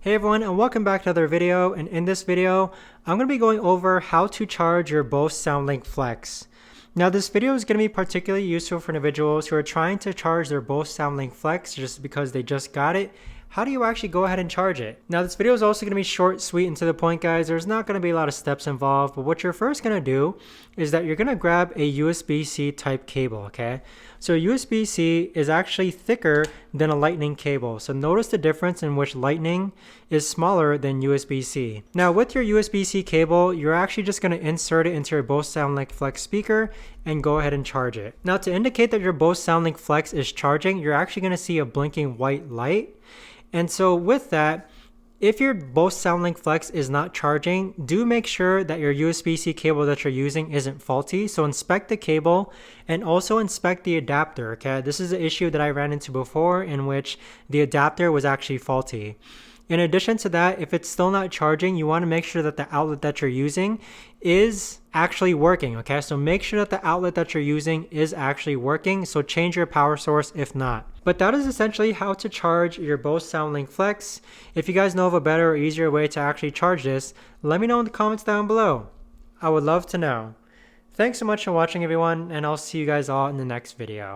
Hey everyone, and welcome back to another video. And in this video, I'm going to be going over how to charge your Bose SoundLink Flex. Now this video is going to be particularly useful for individuals who are trying to charge their Bose SoundLink Flex just because they just got it. How do you actually go ahead and charge it? Now this video is also going to be short, sweet, and to the point, guys. There's not going to be a lot of steps involved, but what you're first going to do is that you're going to grab a USB-C type cable, okay? So USB-C is actually thicker than a lightning cable. So notice the difference in which lightning is smaller than USB-C. Now with your USB-C cable, you're actually just going to insert it into your Bose SoundLink Flex speaker and go ahead and charge it. Now to indicate that your Bose SoundLink Flex is charging, you're actually going to see a blinking white light. And so with that, if your Bose SoundLink Flex is not charging, do make sure that your USB-C cable that you're using isn't faulty. So inspect the cable and also inspect the adapter, okay? This is an issue that I ran into before in which the adapter was actually faulty. In addition to that, if it's still not charging, you want to make sure that the outlet that you're using is actually working, okay? So make sure that the outlet that you're using is actually working, so change your power source if not. But that is essentially how to charge your Bose SoundLink Flex. If you guys know of a better or easier way to actually charge this, let me know in the comments down below. I would love to know. Thanks so much for watching, everyone, and I'll see you guys all in the next video.